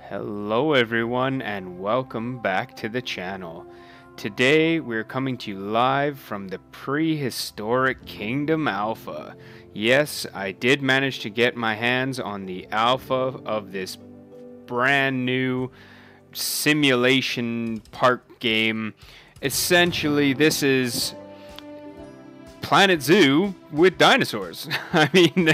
Hello everyone and welcome back to the channel. Today we're coming to you live from the Prehistoric Kingdom Alpha. Yes, I did manage to get my hands on the alpha of this brand new simulation park game. Essentially, this is Planet Zoo with dinosaurs. I mean,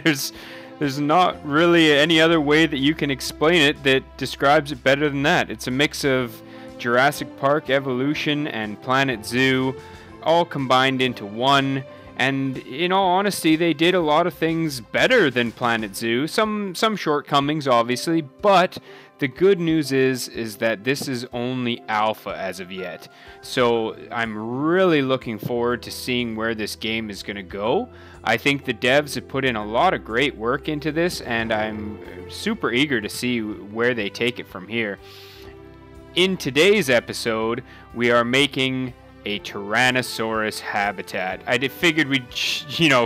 there's not really any other way that you can explain it that describes it better than that. It's a mix of Jurassic Park Evolution and Planet Zoo all combined into one. And in all honesty, they did a lot of things better than Planet Zoo. Some shortcomings, obviously, but the good news is that this is only alpha as of yet. So I'm really looking forward to seeing where this game is going to go. I think the devs have put in a lot of great work into this, and I'm super eager to see where they take it from here. In today's episode, we are making a Tyrannosaurus habitat. I figured we'd,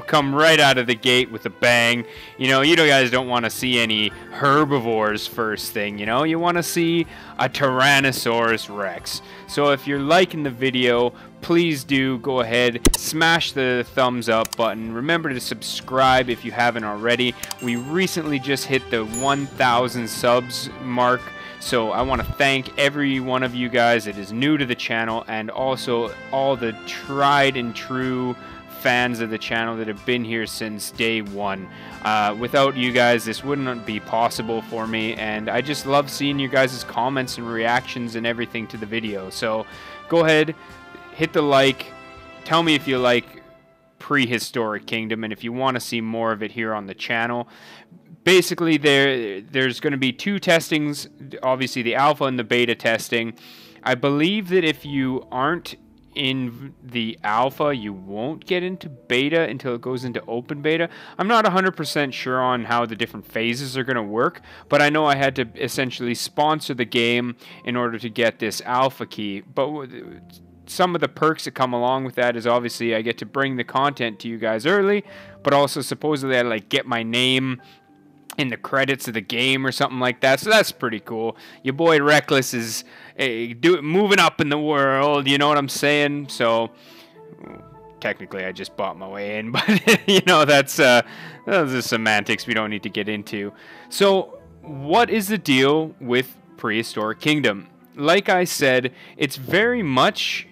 come right out of the gate with a bang. You guys don't want to see any herbivores first thing, You want to see a Tyrannosaurus Rex. So if you're liking the video, please do go ahead, smash the thumbs up button. Remember to subscribe if you haven't already. We recently just hit the 1,000 subs mark. So I want to thank every one of you guys that is new to the channel, and also all the tried and true fans of the channel that have been here since day one. Without you guys, this wouldn't be possible for me, and I just love seeing you guys' comments and reactions and everything to the video. So go ahead, hit the like, tell me if you like Prehistoric Kingdom and if you want to see more of it here on the channel. Basically, there's going to be two testings, obviously the alpha and the beta testing. I believe that if you aren't in the alpha, you won't get into beta until it goes into open beta. I'm not 100% sure on how the different phases are going to work, but I know I had to essentially sponsor the game in order to get this alpha key. But some of the perks that come along with that is obviously I get to bring the content to you guys early, but also supposedly I get my name in the credits of the game or something like that, so that's pretty cool. Your boy Reckless is moving up in the world, you know what I'm saying? So technically I just bought my way in, but that's the semantics we don't need to get into. So what is the deal with Prehistoric Kingdom? Like I said, it's very much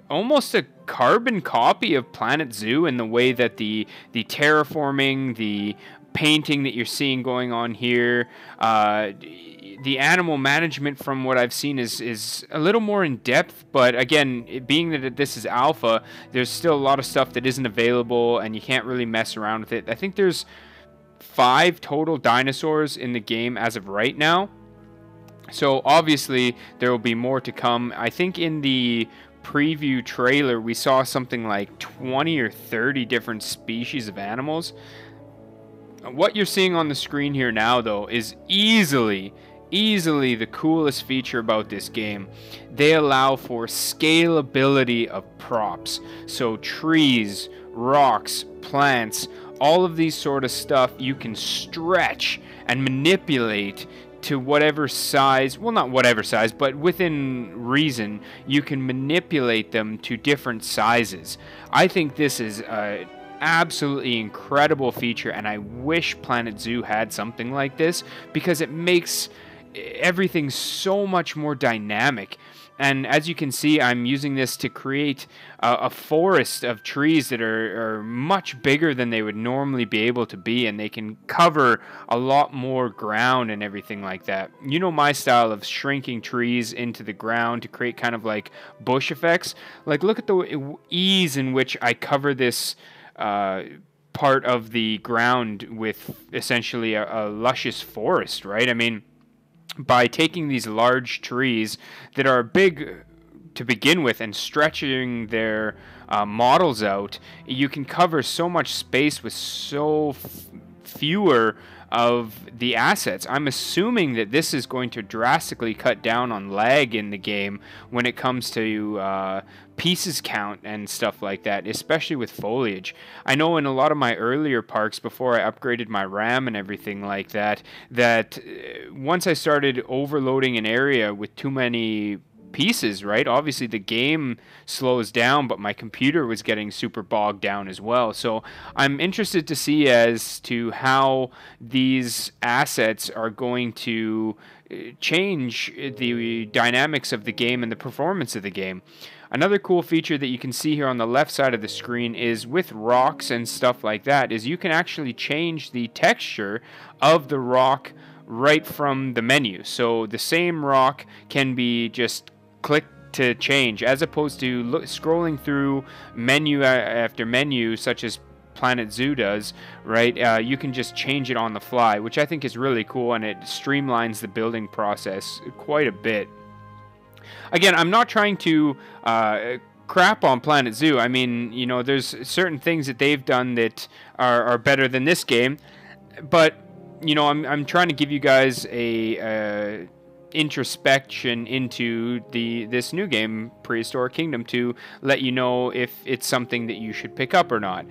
almost a carbon copy of Planet Zoo in the way that the terraforming, the painting that you're seeing going on here, the animal management from what I've seen is a little more in depth, but again, being that this is alpha, there's still a lot of stuff that isn't available and you can't really mess around with it. I think there's 5 total dinosaurs in the game as of right now, so obviously there will be more to come. I think in the preview trailer we saw something like 20 or 30 different species of animals. What you're seeing on the screen here now, though, is easily the coolest feature about this game. They allow for scalability of props. So trees, rocks, plants, all of these sort of stuff you can stretch and manipulate to whatever size, well, not whatever size, but within reason, you can manipulate them to different sizes. I think this is absolutely incredible feature, and I wish Planet Zoo had something like this because it makes everything so much more dynamic. And as you can see, I'm using this to create a forest of trees that are much bigger than they would normally be able to be, and they can cover a lot more ground and everything like that. You know my style of shrinking trees into the ground to create kind of like bush effects. Like, look at the ease in which I cover this part of the ground with essentially a luscious forest, right? I mean, by taking these large trees that are big to begin with and stretching their models out, you can cover so much space with so fewer of the assets. I'm assuming that this is going to drastically cut down on lag in the game when it comes to pieces count and stuff like that, especially with foliage. I know in a lot of my earlier parks, before I upgraded my RAM and everything like that, once I started overloading an area with too many pieces, right? Obviously the game slows down, but my computer was getting super bogged down as well. So I'm interested to see as to how these assets are going to change the dynamics of the game and the performance of the game. Another cool feature that you can see here on the left side of the screen is with rocks and stuff like that, is you can actually change the texture of the rock right from the menu. So the same rock can be just click to change, as opposed to scrolling through menu after menu, such as Planet Zoo does, right? You can just change it on the fly, which I think is really cool, and it streamlines the building process quite a bit. Again, I'm not trying to crap on Planet Zoo. I mean, you know, there's certain things that they've done that are better than this game, but you know, I'm trying to give you guys a introspection into this new game, Prehistoric Kingdom, to let you know if it's something that you should pick up or not.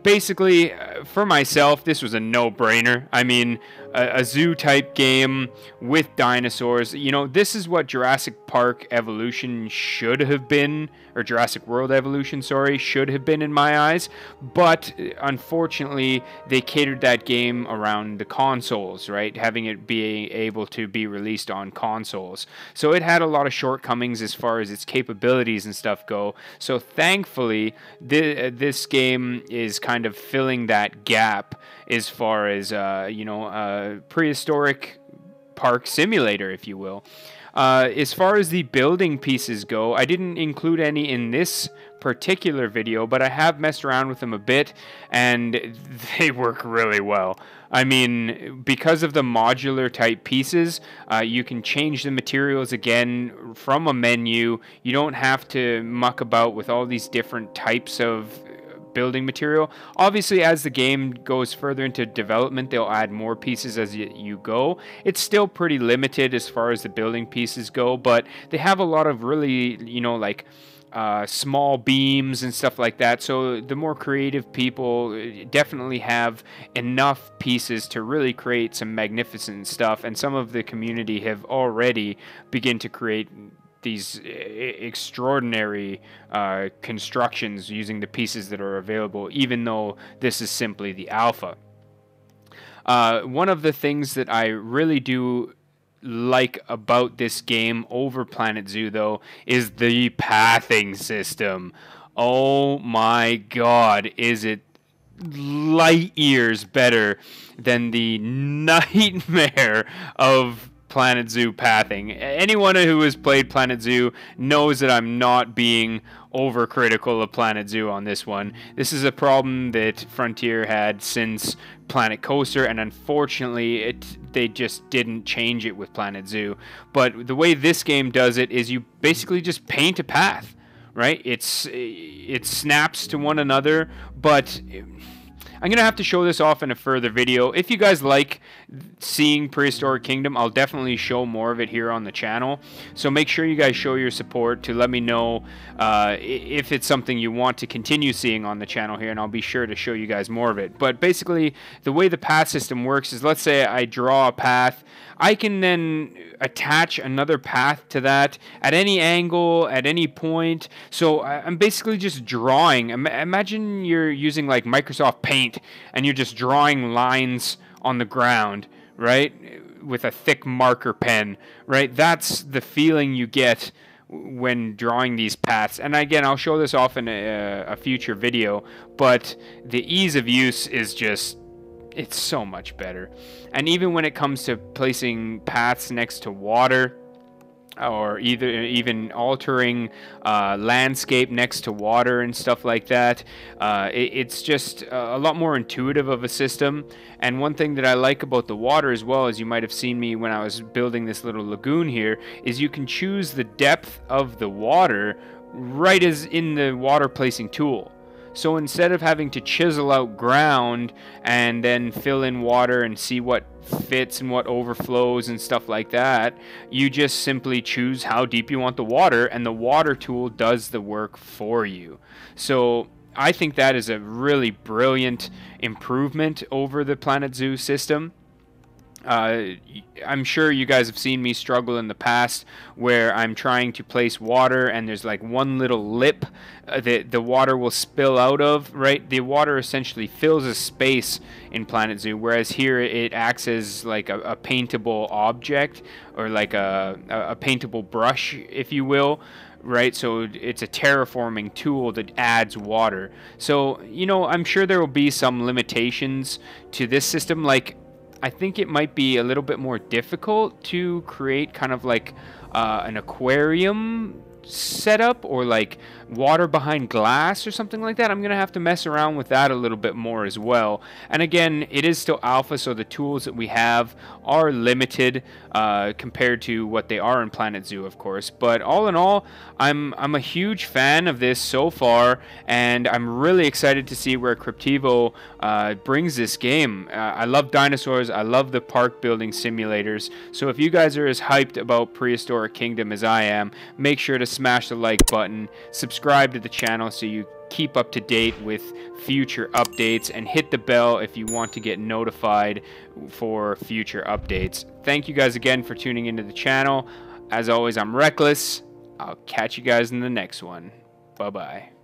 Basically, for myself, this was a no-brainer. I mean, a zoo-type game with dinosaurs. You know, this is what Jurassic Park Evolution should have been, or Jurassic World Evolution, sorry, should have been in my eyes. But, unfortunately, they catered that game around the consoles, right? Having it be able to be released on consoles. So it had a lot of shortcomings as far as its capabilities and stuff go. So, thankfully, this game is kind of filling that gap as far as, you know, prehistoric park simulator, if you will. As far as the building pieces go, I didn't include any in this particular video, but I have messed around with them a bit, and they work really well. I mean, because of the modular type pieces, you can change the materials again from a menu. You don't have to muck about with all these different types of building material. Obviously, as the game goes further into development, they'll add more pieces as you go. It's still pretty limited as far as the building pieces go, but they have a lot of really, you know, like small beams and stuff like that. So the more creative people definitely have enough pieces to really create some magnificent stuff, and some of the community have already begun to create these extraordinary constructions using the pieces that are available, even though this is simply the alpha. One of the things that I really do like about this game over Planet Zoo, though, is the pathing system. Oh my god, is it light years better than the nightmare of Planet Zoo pathing. Anyone who has played Planet Zoo knows that I'm not being overcritical of Planet Zoo on this one. This is a problem that Frontier had since Planet Coaster, and unfortunately they just didn't change it with Planet Zoo. But the way this game does it is you basically just paint a path, right? It snaps to one another, but I'm going to have to show this off in a further video. If you guys like seeing Prehistoric Kingdom, I'll definitely show more of it here on the channel. So make sure you guys show your support to let me know if it's something you want to continue seeing on the channel here, and I'll be sure to show you guys more of it. But basically, the way the path system works is, let's say I draw a path. I can then attach another path to that at any angle, at any point. So I'm basically just drawing. Imagine you're using like Microsoft Paint and you're just drawing lines on the ground, right? With a thick marker pen, right? That's the feeling you get when drawing these paths. And again, I'll show this off in a future video, but the ease of use is just, it's so much better. And even when it comes to placing paths next to water, or even altering landscape next to water and stuff like that, it's just a lot more intuitive of a system. And one thing that I like about the water as well, as you might have seen me when I was building this little lagoon here, is you can choose the depth of the water right as in the water placing tool. So instead of having to chisel out ground and then fill in water and see what fits and what overflows and stuff like that, you just simply choose how deep you want the water, and the water tool does the work for you. So I think that is a really brilliant improvement over the Planet Zoo system. I'm sure you guys have seen me struggle in the past where I'm trying to place water and there's like one little lip that the water will spill out of, right? The water essentially fills a space in Planet Zoo, whereas here it acts as like a paintable object, or like a paintable brush, if you will. Right, so it's a terraforming tool that adds water. So, you know, I'm sure there will be some limitations to this system. Like, I think it might be a little bit more difficult to create kind of like an aquarium setup, or like water behind glass or something like that. I'm gonna have to mess around with that a little bit more as well. And again, it is still alpha, so the tools that we have are limited compared to what they are in Planet Zoo, of course. But all in all, I'm a huge fan of this so far, and I'm really excited to see where Crytivo brings this game. I love dinosaurs. I love the park building simulators. So if you guys are as hyped about Prehistoric Kingdom as I am, make sure to smash the like button, subscribe to the channel so you keep up to date with future updates, and hit the bell if you want to get notified for future updates. Thank you guys again for tuning into the channel. As always, I'm Reckless. I'll catch you guys in the next one. Bye-bye.